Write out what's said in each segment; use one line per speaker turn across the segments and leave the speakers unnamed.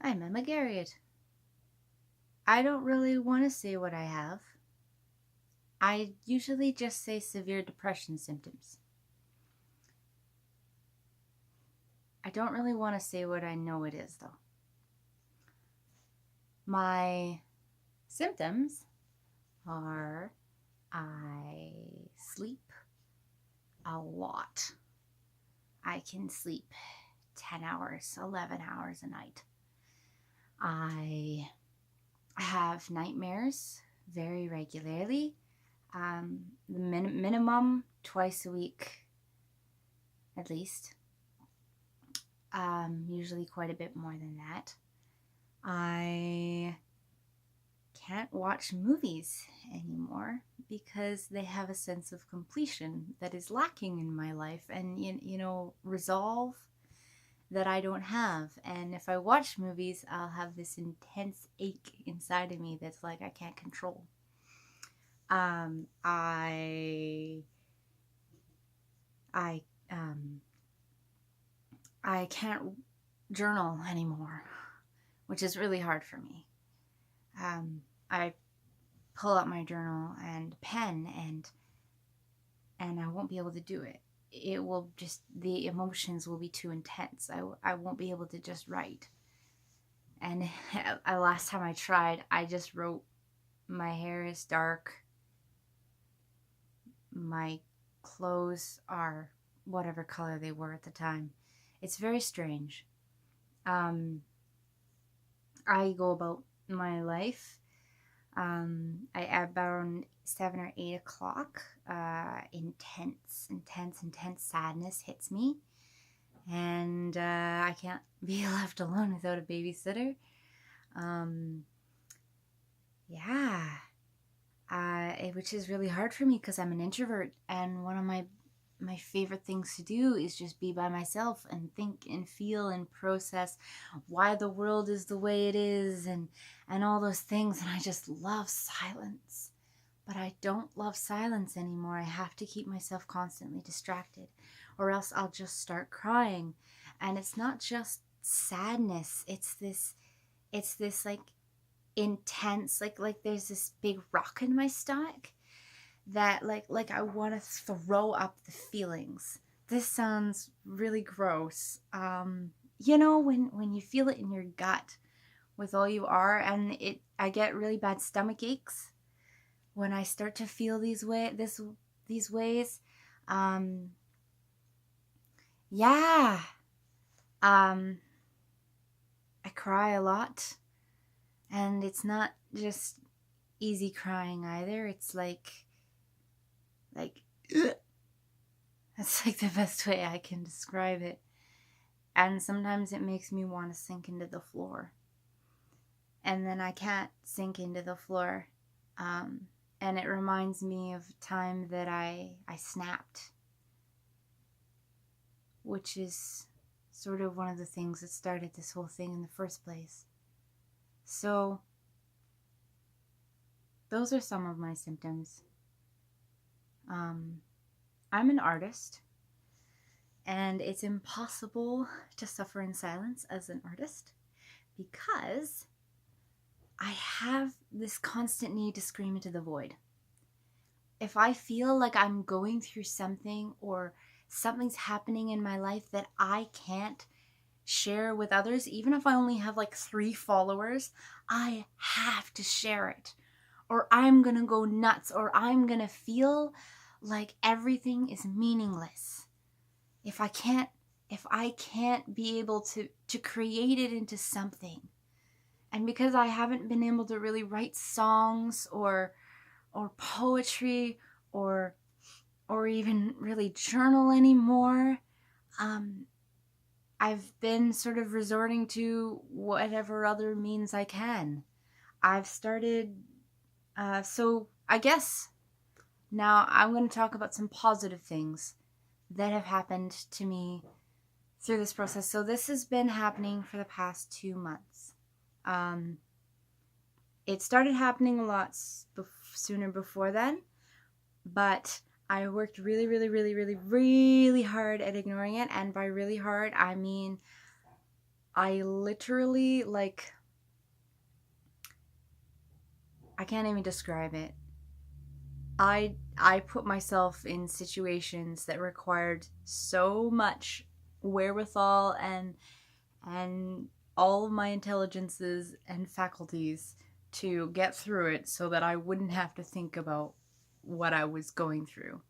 I'm Emma Garriott. I don't really want to say what I have. I usually just say severe depression symptoms. I don't really want to say what I know it is, though. My symptoms are I sleep a lot. I can sleep 10 hours, 11 hours a night. I have nightmares very regularly. The minimum twice a week, at least. Usually quite a bit more than that. I can't watch movies anymore because they have a sense of completion that is lacking in my life, and resolve that I don't have. And if I watch movies, I'll have this intense ache inside of me that's like I can't control. I can't journal anymore, which is really hard for me. I pull out my journal and pen, and I won't be able to do it. It will just, the emotions will be too intense. I won't be able to just write. And last time I tried, I just wrote, my hair is dark, my clothes are whatever color they were at the time. It's very strange. I go about my life. At around 7 or 8 o'clock, intense sadness hits me, and I can't be left alone without a babysitter. Which is really hard for me because I'm an introvert, and one of my favorite things to do is just be by myself and think and feel and process why the world is the way it is, and all those things. And I just love silence, but I don't love silence anymore. I have to keep myself constantly distracted, or else I'll just start crying. And it's not just sadness, it's this like intense, like there's this big rock in my stomach that like I want to throw up the feelings. This sounds really gross. When you feel it in your gut with all you are, and I get really bad stomach aches when I start to feel these ways. Yeah. I cry a lot, and it's not just easy crying either. It's like that's like the best way I can describe it. And sometimes it makes me want to sink into the floor, and then I can't sink into the floor. And it reminds me of a time that I snapped, which is sort of one of the things that started this whole thing in the first place. So those are some of my symptoms. I'm an artist, and it's impossible to suffer in silence as an artist because I have this constant need to scream into the void. If I feel like I'm going through something, or something's happening in my life that I can't share with others, even if I only have like 3 followers, I have to share it, or I'm gonna go nuts, or I'm gonna feel like everything is meaningless if I can't be able to create it into something. And because I haven't been able to really write songs or poetry or even really journal anymore, I've been sort of resorting to whatever other means I can. I've started, so I guess now I'm going to talk about some positive things that have happened to me through this process. So this has been happening for the past 2 months. It started happening a lot sooner before then, but I worked really, really, really, really, really hard at ignoring it. And by really hard, I mean I literally, like, I can't even describe it. I put myself in situations that required so much wherewithal and all of my intelligences and faculties to get through it so that I wouldn't have to think about what I was going through.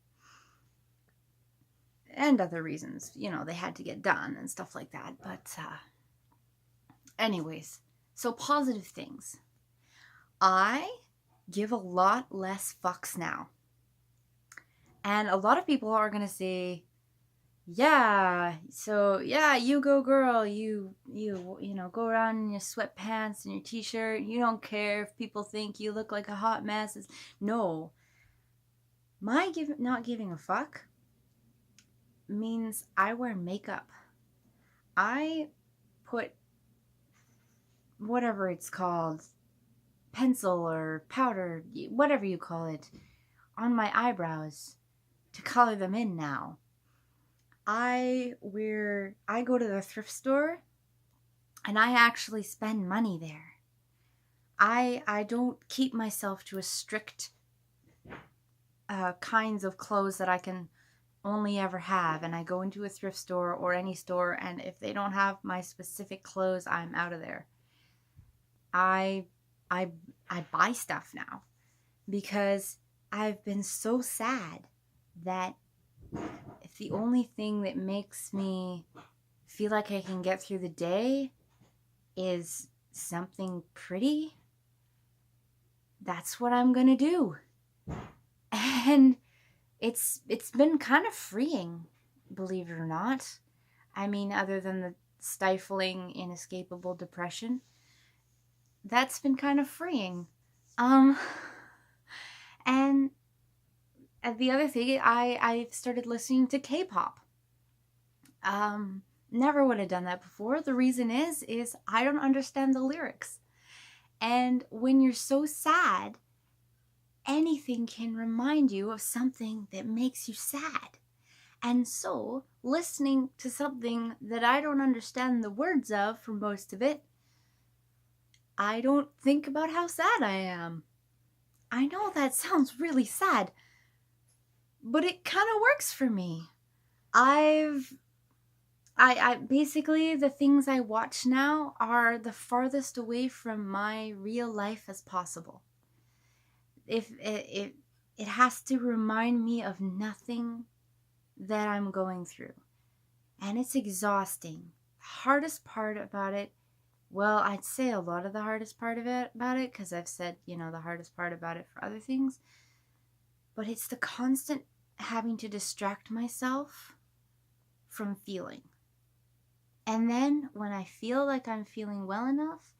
And other reasons, they had to get done and stuff like that. But anyways, so positive things. I give a lot less fucks now. And a lot of people are going to say, yeah, so yeah, you go girl, you go around in your sweatpants and your t-shirt. You don't care if people think you look like a hot mess. No. Not giving a fuck means I wear makeup. I put whatever it's called, pencil or powder, whatever you call it, on my eyebrows to color them in now. I go to the thrift store and I actually spend money there. I don't keep myself to a strict kinds of clothes that I can only ever have, and I go into a thrift store or any store, and if they don't have my specific clothes, I'm out of there. I buy stuff now because I've been so sad that if the only thing that makes me feel like I can get through the day is something pretty, that's what I'm gonna do. And it's been kind of freeing, believe it or not. I mean, other than the stifling, inescapable depression, that's been kind of freeing. And the other thing, I started listening to K-pop. Never would have done that before. The reason is I don't understand the lyrics. And when you're so sad, anything can remind you of something that makes you sad. And so, listening to something that I don't understand the words of for most of it, I don't think about how sad I am. I know that sounds really sad, but it kind of works for me. I basically, the things I watch now are the farthest away from my real life as possible. If it has to remind me of nothing that I'm going through. And it's exhausting. The hardest part about it, well, I'd say a lot of the hardest part of it about it, because I've said, the hardest part about it for other things, but it's the constant having to distract myself from feeling. And then when I feel like I'm feeling well enough,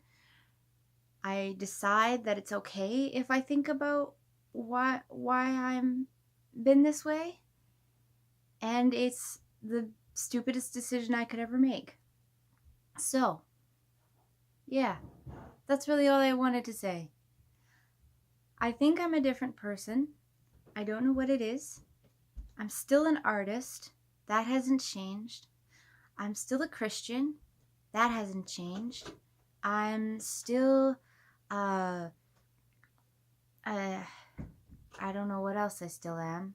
I decide that it's okay if I think about why I'm been this way. And it's the stupidest decision I could ever make. So, yeah, that's really all I wanted to say. I think I'm a different person. I don't know what it is. I'm still an artist. That hasn't changed. I'm still a Christian. That hasn't changed. I'm still, I don't know what else I still am.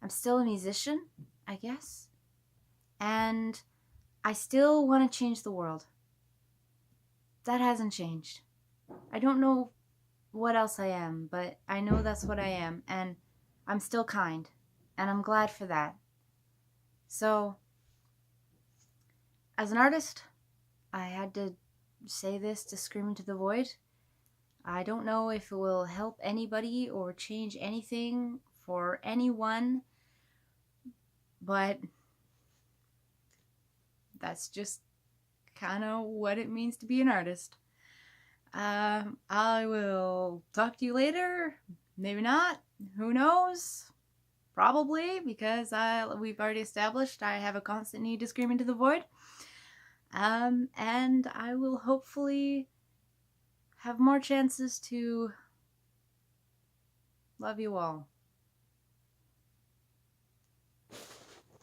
I'm still a musician, I guess. And I still want to change the world. That hasn't changed. I don't know what else I am, but I know that's what I am. And I'm still kind. And I'm glad for that. So, as an artist, I had to say this to scream into the void. I don't know if it will help anybody or change anything for anyone, but that's just kind of what it means to be an artist. I will talk to you later. Maybe not. Who knows? Probably, because we've already established I have a constant need to scream into the void. And I will hopefully have more chances to love you all.